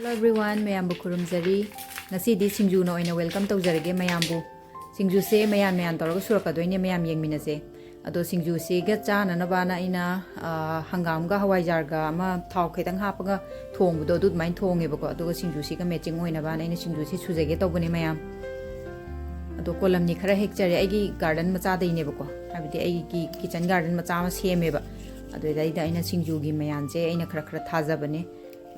Hello everyone, mayambu kurumjari. Ngasi di Singju na oina welcome tawjarage mayambu. Singju se mayam tawraga surakadoine mayam yengminase. Ado Singju se ga chana na bana ina hangam ga hawai jar ga ama thau khaitang hapaga thongbudo dud main thongebako ado Singju se ga matching oina bana ina Singju se sujage tawbane mayam. Ado kolam ni khara hekchare aigi garden macha daine bako. Habidi aigi kitchen garden macha ma semeba. Ado daida ina Singju gi mayam je ina khara khara thajabane.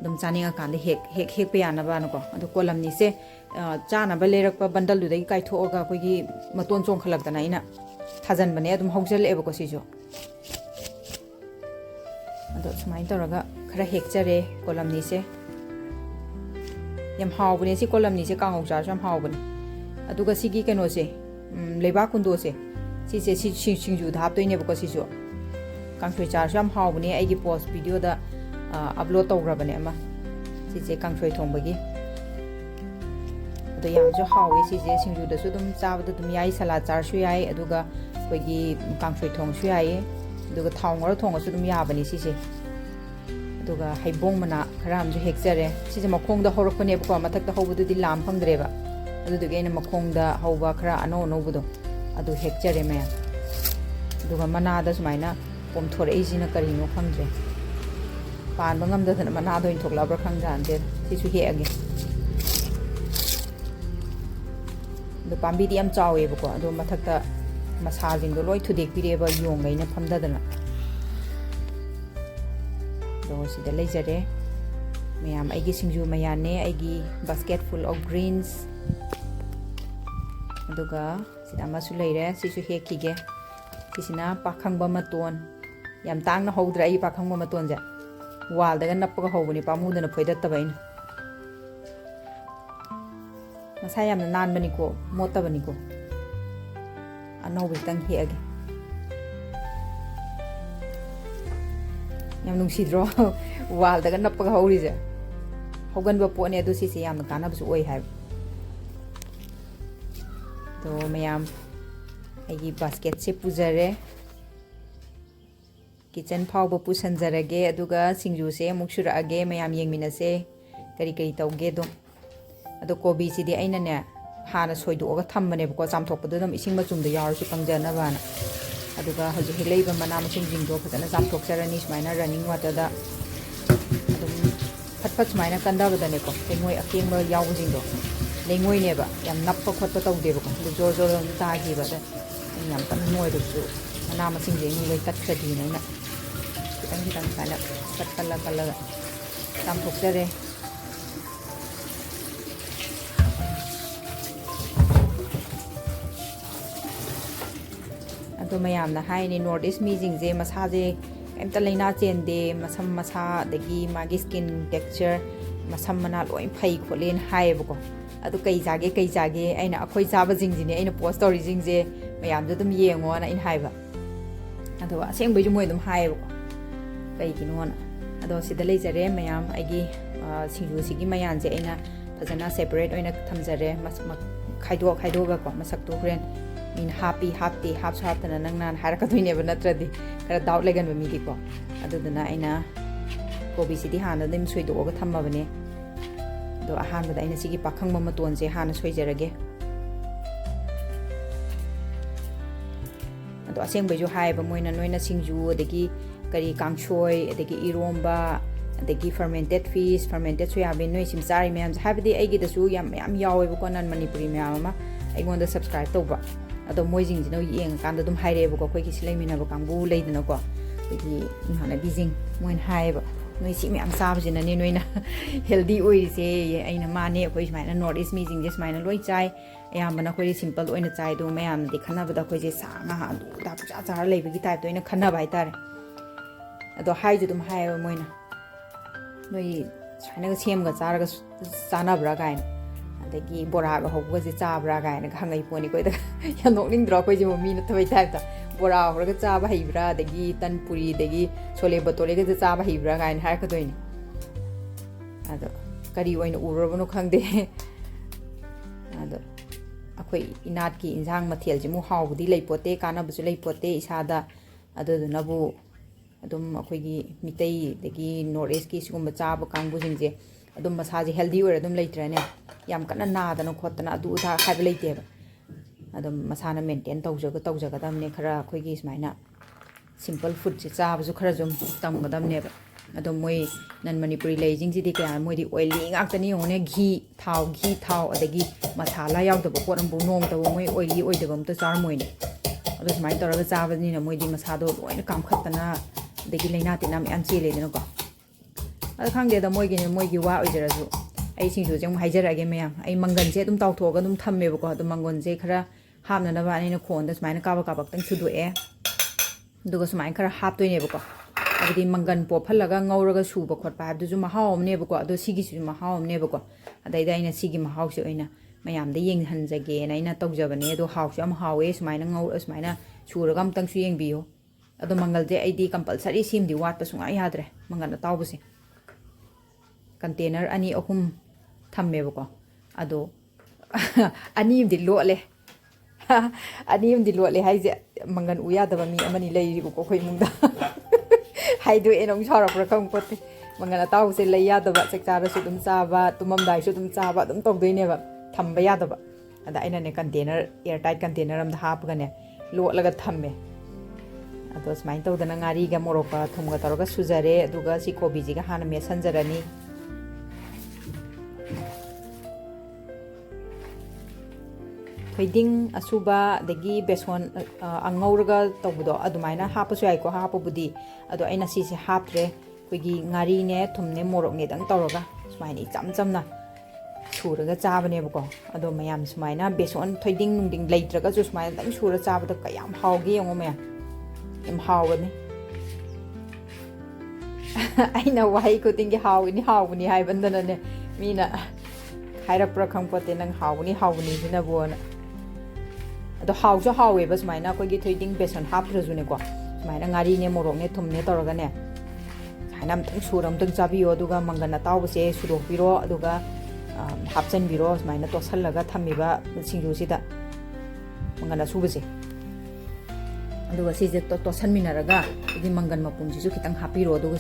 Dum chani nga kan hek pe yana ba ko adu kolam ni se chana ba lerak pa bandal du dai kai tho ga ko gi maton chong khalak dana ina thajan bane adum hogsel eba ko si jo adu smai toraga khara hek chare kolam ni se yam haw bune si kolam ni se kang hok jar sam haw bune adu ga si gi keno se leba kundo se si Singju dhap toine ba ko si jo kang thoi char sam haw bune ai gi post video da upload tawgrabane ama sije kangthoi thongbagi ado yam jo hawi sije Singju da su dum chawda dum yai salad char su yai aduga koigi kangthoi thong su yai aduga thawngor thong su dum yabani sije aduga haibong mana kharam jo hekjare sije makhong da horokone ko mathak da hobudu di lam phangdreba aduga ena makhong da hoba khara ano no budo adu hekjare me aduga mana da sumaina pom thore ejina karino phangdre pan bangam da thana mana do in thokla bra khang jan de si su he age do pambi di am chawe bu ko do mathak ta masa jing do loi thudek pire ba yong ngai na phamda dana do si da lejare mayam aigi Singju mayane aigi basket full of greens aduga sida masu leire si su he kige kisina pakhang ba maton yam tang na hodra ai pakhang ba maton ja wall daga nappaga hobuni pamudana phoidattabain masa yamna nan bani ko mota bani ko ano bitang heage yam nungsidro wall daga nappaga horize hogan ba pone adu si yamna kana bu oi hai to mayam aigi basket se pujare kitchen phawba pusanjarage aduga Singju se amuk surage mayam yengminase kari kari tawge do adu kobi si di aina ne hana soidoga thambane ko chamthokpadu dum ising machumda yar si pangjana bana aduga hoji heiba mana masing jingdo phadana chamthok charani smaina running water da adum phat smaina kanda badane ko tengoi akengba yaw jingdo lengoi ne ba yam nappa khotpa tawde ba ko jor jor ta gi ba da yam tan moi do su mana masing jeng loi tat khadi na kitang kana kala chamthok jare ado mayam na hai ni north east mi jing je masa je emta leina chen de masam masa dagi magi skin texture masam mana loi phai kholen hai ba ko ado kai jage aina akhoi chaba jing ji ne aina post story jing je mayam jo dum yengo na in hai ba ado aseng bai ju moi dum hai ba kai kinona ado sida lejare mayam aigi Singju sigi mayan je aina fajana separate oina thamjare masmak khaido ga ko masak to friend in happy half tana nang nan haraka doine ba natradi kara doubt legan ba mi di ko ado dana aina kobi sidi hana dim soido ga thamma bane do ahan ba aina sigi pakhang ma ton je hana soijarage ado aseng bai ju hai ba moina noina Singju adagi kari kangchoi adagi iromba adagi fermented fish fermented soyabin noi simsari myam habidi aigi da su yam yawe ko nan Manipuri myam ma aigonda subscribe toba ado moi jing jino yeng kan da dum haire ba ko koi ki silai mina ba kangbu leidina ko ki hana bijing moin haiba noi si myam sab jina ne noina healthy oi se aina mane koi smaina north east mi jing je smaina loi chai ayam bana koi simple oina chai do myam de khana ba da koi je sa nga ha du da cha cha lei bi type to ina khana bai tare ado hai ju dum hai moina noi china ga sem ga char ga chana bra gain adagi bora ga hobga je cha bra gain ga ngai poni koi da ya nokning dro koi je mi na thoi type ta bora hor ga cha ba hi bra adagi tan puri adagi chole batole ga cha ba hi bra gain har ka doini ado kari oina uro no khangde ado akoi inat ki injang mathel ji mu haw budi leipote kana bu lei pote isada ado na bu adum akhoi gi mitei degi north east ki sigum chaba kangbu jing je ꯑꯗꯨꯝ ꯃꯁꯥꯁꯦ healthy ꯑꯣꯏꯔ ꯑꯗꯨꯝ ꯂꯩꯇ꯭ꯔꯦꯅꯦ ꯌꯥꯝ ꯀꯟꯅ ꯅꯥꯗꯅ ꯈꯣꯠꯇꯅ ꯑꯗꯨ ꯑꯗꯥ ꯍꯥꯏꯕ ꯂꯩꯇꯦꯕ ꯑꯗꯨꯝ ꯃꯁꯥꯅ ꯃꯦꯟꯇꯦꯟ ꯇꯧꯖꯒꯗꯕꯅꯦ ꯈꯔ ꯑꯩꯈꯣꯏꯒꯤ ꯁꯨꯃꯥꯏꯅ ꯁꯤꯝꯄꯜ ꯐꯨꯗꯁꯦ ꯆꯥꯕꯁꯨ ꯈꯔ ꯁꯨꯝ ꯇꯝꯒꯗꯕꯅꯦꯕ ꯑꯗꯣ ꯃꯣꯏ ꯅꯟ ꯃꯅꯤꯄꯨꯔꯤ ꯂꯩꯁꯤꯡꯁꯤꯗꯤ ꯀꯌꯥ ꯃꯣꯏꯗꯤ ꯑꯣꯏꯂꯤ ꯉꯥꯛꯇꯅꯤ ꯌꯦꯡꯉꯨꯅꯦ ꯘꯤ ꯊꯥꯎ ꯑꯗꯒꯤ ꯃꯁꯥꯂꯥ ꯌꯥꯎꯗꯕ ꯄꯣꯠ ꯑꯃꯐꯥꯎ ꯅꯣꯡꯇꯕꯨ ꯃꯣꯏ ꯑꯣꯏꯂꯤ ꯑꯣꯏꯗꯕ ꯑꯝꯇ ꯆꯥꯔꯝꯃꯣꯏꯅꯦ ꯑꯗꯣ ꯁꯨꯃꯥꯏꯅ ꯇꯧꯔꯒ ꯆꯥꯕꯅꯤꯅ ꯃꯣꯏꯗꯤ ꯃꯁꯥꯗꯣ ꯂꯣꯏꯅ ꯀꯥꯝꯈꯠꯇꯅ ꯑꯗꯒꯤ ꯂꯩꯅꯥ ꯇꯤꯟꯅꯥ ꯃꯌꯥꯝ ꯆꯦꯜꯂꯦꯗꯅꯀꯣ ꯑꯗꯣ ꯈꯪꯗꯦꯗ ꯃꯣꯏꯒꯤ ꯋꯥ ꯑꯣꯏꯖꯔꯁꯨ ꯑꯩ ꯁꯤꯡꯖꯨꯁꯦ ꯑꯃꯨꯛ ꯍꯥꯏꯖꯔꯛꯑꯒꯦ ꯃꯌꯥꯝ ꯑꯩ ꯃꯪꯒꯟꯁꯦ ꯑꯗꯨꯝ ꯇꯥꯎꯊꯣꯛꯑꯒ ꯑꯗꯨꯝ ꯊꯝꯃꯦꯕꯀꯣ ꯑꯗꯣ ꯃꯪꯒꯟꯁꯦ ꯈꯔ ꯍꯥꯞꯅꯅꯕ ꯑꯩꯅ ꯈꯣꯟꯗ ꯁꯨꯃꯥꯏꯅ ꯀꯥꯕꯛꯇꯪ ꯁꯨꯗꯣꯛꯑꯦ ꯑꯗꯨꯒ ꯁꯨꯃꯥꯏꯅ ꯈꯔ ꯍꯥꯞꯇꯣꯏꯅꯦꯕꯀꯣ ꯍꯥꯏꯕꯗꯤ ꯃꯪꯒꯟ ꯄꯣꯞꯍꯜꯂꯒ ꯉꯧꯔꯒ ꯁꯨꯕ ꯈꯣꯠꯄ ꯍꯥꯏꯕꯗꯨꯁꯨ ꯃꯍꯥꯎ ꯑꯃꯅꯦꯕꯀꯣ ꯑꯗꯣ ꯁꯤꯒꯤꯁꯤꯁꯨ ꯃꯍꯥꯎ ꯑꯃꯅꯦꯕꯀꯣ ꯑꯗꯩꯗ ꯑꯩꯅ ꯁꯤꯒꯤ ꯃꯍꯥꯎꯁꯦ ꯑꯣꯏꯅ ꯃꯌꯥꯝꯗ ꯌꯦꯡꯍꯟꯖꯒꯦꯅ ꯑꯩꯅ ꯇꯧꯖꯕꯅꯦ ꯑꯗꯣ ꯍꯥꯎꯁꯨ ꯌꯥꯝ ꯍꯥꯎꯋꯦ ꯁꯨꯃꯥꯏꯅ ꯁꯨꯃꯥꯏꯅ ꯁꯨꯔꯒ ꯑꯃꯨꯛꯇꯪꯁꯨ ꯌꯦꯡꯕꯤꯌꯨ ꯑꯗꯣ ꯃꯪꯒꯜꯁꯦ ꯑꯩꯗꯤ ꯀꯝꯄꯜꯁꯔꯤ ꯁꯤꯃꯗꯤ ꯋꯥꯠꯄ ꯁꯨꯡꯌꯥ ꯌꯥꯗ꯭ꯔꯦ ꯃꯪꯒꯜ ꯑꯇꯥꯎꯕꯁꯦ ꯀꯟꯇꯦꯅꯔ 2-3 ꯊꯝꯃꯦꯕꯀꯣ ꯑꯗꯣ 2 ꯑꯃꯗꯤ ꯂꯣꯠꯂꯦ 2 ꯑꯃꯗꯤ ꯂꯣꯠꯂꯦ ꯍꯥꯏꯁꯦ ꯃꯪꯒꯟ ꯎ ꯌꯥꯗꯕ ꯃꯤ ꯑꯃꯅꯤ ꯂꯩꯔꯤꯕꯀꯣ ꯑꯩꯈꯣꯏ ꯏꯃꯨꯡꯗ ꯍꯥꯏꯗꯣꯛꯑꯦꯅ ꯑꯃꯨꯛ ꯁꯥꯎꯔꯛꯄ꯭ꯔꯥ ꯈꯪꯄꯣꯠꯇꯦ ꯃꯪꯒꯟ ꯑꯇꯥꯎꯕꯁꯦ ꯂꯩ ꯌꯥꯗꯕ ꯆꯥꯛ ꯆꯥꯔꯁꯨ ꯑꯗꯨꯝ ꯆꯥꯕ ꯇꯨꯝꯃꯝꯗꯥꯏꯁꯨ ꯑꯗꯨꯝ ꯆꯥꯕ ꯑꯗꯨꯝ ꯇꯧꯗꯣꯏꯅꯦꯕ ꯊꯝꯕ ꯌꯥꯗꯕ ꯑꯗ ꯑꯩꯅꯅꯦ ꯀꯟꯇꯦꯅꯔ ꯑꯦꯌꯔꯇꯥꯏꯠ ꯀꯟꯇꯦꯅꯔ ꯑꯃꯗ ꯍꯥꯞꯄꯒꯅꯦ ꯂꯣꯠꯂꯒ ꯊꯝꯃꯦ ꯑꯗꯣ ꯁꯨꯃꯥꯏꯅ ꯇꯧꯗꯅ ꯉꯥꯔꯤꯒ ꯃꯣꯔꯣꯛꯀ ꯊꯨꯝꯒ ꯇꯧꯔꯒ ꯁꯨꯖꯔꯦ ꯑꯗꯨꯒ ꯁꯤ ꯀꯣꯕꯤꯁꯤꯒ ꯍꯥꯟꯅ ꯃꯦꯠꯁꯟꯖꯔꯅꯤ ꯊꯣꯏꯗꯤꯡ ꯑꯁꯨꯕ ꯑꯗꯒꯤ ꯕꯦꯁꯣꯟ ꯑꯉꯧꯔꯒ ꯇꯧꯕꯗꯣ ꯑꯗꯨꯃꯥꯏꯅ ꯍꯥꯞꯄꯁꯨ ꯌꯥꯏꯀꯣ ꯍꯥꯞꯄꯕꯨꯗꯤ ꯑꯗꯣ ꯑꯩꯅ ꯁꯤꯁꯦ ꯍꯥꯞꯇ꯭ꯔꯦ ꯑꯩꯈꯣꯏꯒꯤ ꯉꯥꯔꯤꯅꯦ ꯊꯨꯝꯅꯦ ꯃꯣꯔꯣꯛꯅꯦꯗꯪ ꯇꯧꯔꯒ ꯁꯨꯃꯥꯏꯅ ꯏꯆꯝ ꯆꯝꯅ ꯁꯨꯔꯒ ꯆꯥꯕꯅꯦꯕꯀꯣ ꯑꯗꯣ ꯃꯌꯥꯝ ꯁꯨꯃꯥꯏꯅ ꯕꯦꯁꯣꯟ ꯊꯣꯏꯗꯤꯡ ꯅꯨꯡꯗꯤꯡ ꯂꯩꯇ꯭ꯔꯒꯁꯨ ꯁꯨꯃꯥꯏꯅ ꯗꯪ ꯁꯨꯔ ꯆꯥꯕꯗ ꯀꯌꯥꯝ ꯍꯥꯎꯒꯦ ꯌꯦꯡꯉꯣ ꯃꯌꯥꯝ ꯌꯥꯝ ꯍꯥꯎꯕꯅꯤ ꯑꯩꯅ ꯋꯥꯍꯩ ꯈꯨꯗꯤꯡꯒꯤ ꯍꯥꯎꯕꯅꯤ ꯍꯥꯏꯕꯟꯗꯅꯅꯦ ꯃꯤꯅ ꯍꯥꯏꯔꯛꯄ꯭ꯔꯥ ꯈꯪꯄꯣꯠꯇꯦ ꯅꯪ ꯍꯥꯎꯕꯅꯤ ꯁꯤꯅꯕꯨꯅ ꯑꯗꯣ ꯍꯥꯎꯁꯨ ꯍꯥꯎꯋꯦꯕ ꯁꯨꯃꯥꯏꯅ ꯑꯩꯈꯣꯏꯒꯤ ꯊꯣꯏꯗꯤꯡ ꯕꯦꯁꯣꯟ ꯍꯥꯞꯇ꯭ꯔꯁꯨꯅꯦꯀꯣ ꯁꯨꯃꯥꯏꯅ ꯉꯥꯔꯤꯅꯦ ꯃꯣꯔꯣꯛꯅꯦ ꯊꯨꯝꯅꯦ ꯇꯧꯔꯒꯅꯦ ꯁꯨꯃꯥꯏꯅ ꯑꯝꯇꯪ ꯁꯨꯔ ꯑꯝꯇꯪ ꯆꯥꯕꯤꯌꯣ ꯑꯗꯨꯒ ꯃꯪꯒꯟ ꯑꯇꯥꯎꯕꯁꯦ ꯁꯨꯗꯣꯛꯄꯤꯔో ꯑꯗꯨꯒ ꯍꯥꯞꯆꯤꯟꯕꯤꯔꯣ ꯁꯨꯃꯥꯏꯅ ꯇꯣꯠꯁꯜꯂꯒ ꯊꯝꯃꯤꯕ ꯁꯤꯡꯖꯨꯁꯤꯗ ꯃꯪꯒꯟ ꯑꯁꯨꯕꯁꯦ ꯑꯗꯨꯒ ꯁꯤꯁꯦ ꯇꯣꯠꯁꯟꯃꯤꯟꯅꯔꯒ ꯑꯩꯒꯤ ꯃꯪꯒꯟ ꯃꯄꯨꯝꯁꯤꯁꯨ ꯈꯤꯇꯪ ꯍꯥꯞꯄꯤꯔꯣ ꯑꯗꯨꯒ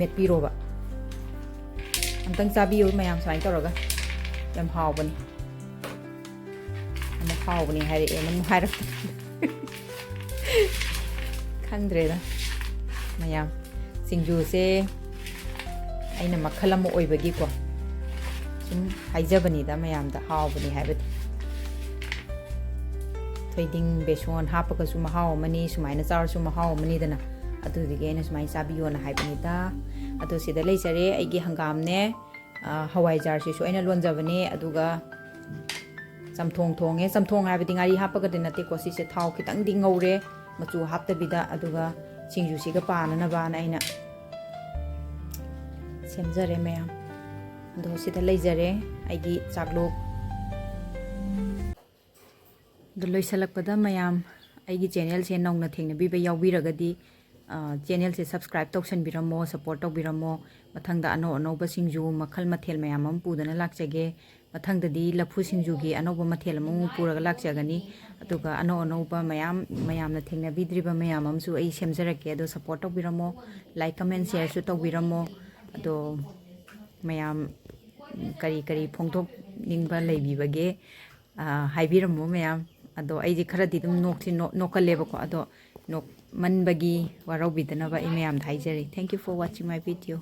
ꯃꯦꯠꯄꯤꯔꯣꯕ ꯑꯝꯇꯪ ꯆꯥꯕꯤꯌꯨ ꯃꯌꯥꯝ ꯁꯨꯃꯥꯏꯅ ꯇꯧꯔꯒ ꯌꯥꯝ ꯍꯥꯎꯕꯅꯤ ꯑꯃꯨꯛ ꯍꯥꯎꯕꯅꯤ ꯍꯥꯏꯔꯛꯑꯦ ꯑꯃꯨꯛ ꯍꯥꯏꯔꯛꯇꯦ ꯈꯪꯗ꯭ꯔꯦꯗ ꯃꯌꯥꯝ ꯁꯤꯡꯖꯨꯁꯦ ꯑꯩꯅ ꯃꯈꯜ ꯑꯃ ꯑꯣꯏꯕꯒꯤꯀꯣ ꯁꯨꯝ ꯍꯥꯏꯖꯕꯅꯤꯗ ꯃꯌꯥꯝꯗ ꯍꯥꯎꯕꯅꯤ ꯍꯥꯏꯕꯗꯤ ꯊꯣꯏꯗꯤꯡ ꯕꯦꯁꯣꯟ ꯍꯥꯞꯄꯒꯁꯨ ꯃꯍꯥꯎ ꯑꯃꯅꯤ ꯁꯨꯃꯥꯏꯅ ꯆꯥꯔꯁꯨ ꯃꯍꯥꯎ ꯑꯃꯅꯤꯗꯅ ꯑꯗꯨꯗꯒꯤ ꯑꯩꯅ ꯁꯨꯃꯥꯏꯅ ꯆꯥꯕꯤꯌꯣꯅ ꯍꯥꯏꯕꯅꯤꯗ ꯑꯗꯣ ꯁꯤꯗ ꯂꯩꯖꯔꯦ ꯑꯩꯒꯤ ꯍꯪꯒꯥꯝꯅꯦ ꯍꯋꯥꯏꯖꯥꯔꯁꯤꯁꯨ ꯑꯩꯅ ꯂꯣꯟꯖꯕꯅꯦ ꯑꯗꯨꯒ ꯆꯝꯊꯣꯡ ꯊꯣꯡꯉꯦ ꯆꯝꯊꯣꯡ ꯍꯥꯏꯕꯗꯤ ꯉꯥꯔꯤ ꯍꯥꯞꯄꯒꯗꯤ ꯅꯠꯇꯦꯀꯣ ꯁꯤꯁꯦ ꯊꯥꯎ ꯈꯤꯇꯪꯗꯤ ꯉꯧꯔꯦ ꯃꯆꯨ ꯍꯥꯞꯇꯕꯤꯗ ꯑꯗꯨꯒ ꯁꯤꯡꯖꯨꯁꯤꯒ ꯄꯥꯅꯅꯕꯅ ꯑꯩꯅ ꯁꯦꯝꯖꯔꯦ ꯃꯌꯥꯝ ꯑꯗꯣ ꯁꯤꯗ ꯂꯩꯖꯔꯦ ꯑꯩꯒꯤ ꯆꯥꯛꯂꯨꯛ ꯑꯗꯣ ꯂꯣꯏꯁꯤꯜꯂꯛꯄꯗ ꯃꯌꯥꯝ ꯑꯩꯒꯤ ꯆꯦꯅꯦꯜꯁꯦ ꯅꯧꯅ ꯊꯦꯡꯅꯕꯤꯕ ꯌꯥꯎꯕꯤꯔꯒꯗꯤ ꯆꯦꯅꯦꯜꯁꯦ ꯁꯕꯁꯀ꯭ꯔꯥꯏꯕ ꯇꯧꯁꯟꯕꯤꯔꯝꯃꯣ ꯁꯞꯄꯣꯔꯠ ꯇꯧꯕꯤꯔꯝꯃꯣ ꯃꯊꯪꯗ ꯑꯅꯧꯕ ꯁꯤꯡꯖꯨ ꯃꯈꯜ ꯃꯊꯦꯜ ꯃꯌꯥꯝ ꯑꯃ ꯄꯨꯗꯨꯅ ꯂꯥꯛꯆꯒꯦ ꯃꯊꯪꯗꯗꯤ ꯂꯐꯨ ꯁꯤꯡꯖꯨꯒꯤ ꯑꯅꯧꯕ ꯃꯊꯦꯜ ꯑꯃꯃꯨꯛ ꯄꯨꯔꯒ ꯂꯥꯛꯆꯒꯅꯤ ꯑꯗꯨꯒ ꯑꯅꯧꯕ ꯃꯌꯥꯝꯅ ꯊꯦꯡꯅꯕꯤꯗ꯭ꯔꯤꯕ ꯃꯌꯥꯝ ꯑꯃꯁꯨ ꯑꯩ ꯁꯦꯝꯖꯔꯛꯀꯦ ꯑꯗꯣ ꯁꯞꯄꯣꯔꯠ ꯇꯧꯕꯤꯔꯝꯃꯣ ꯂꯥꯏꯛ ꯀꯃꯦꯟ ꯁꯦꯌꯔꯁꯨ ꯇꯧꯕꯤꯔꯝꯃꯣ ꯑꯗꯣ ꯃꯌꯥꯝ ꯀꯔꯤ ꯐꯣꯡꯗꯣꯛꯅꯤꯡꯕ ꯂꯩꯕꯤꯕꯒꯦ ꯍꯥꯏꯕꯤꯔꯝꯃꯣ ꯃꯌꯥꯝ ꯑꯗꯣ ꯑꯩꯗꯤ ꯈꯔꯗꯤ ꯑꯗꯨꯝ ꯅꯣꯛꯀꯜꯂꯦꯕꯀꯣ ꯑꯗꯣ ꯅꯣꯛꯃꯟꯕꯒꯤ ꯋꯥꯔꯧꯕꯤꯗꯅꯕ ꯑꯩ ꯃꯌꯥꯝꯗ ꯍꯥꯏꯖꯔꯤ thank you four washing my video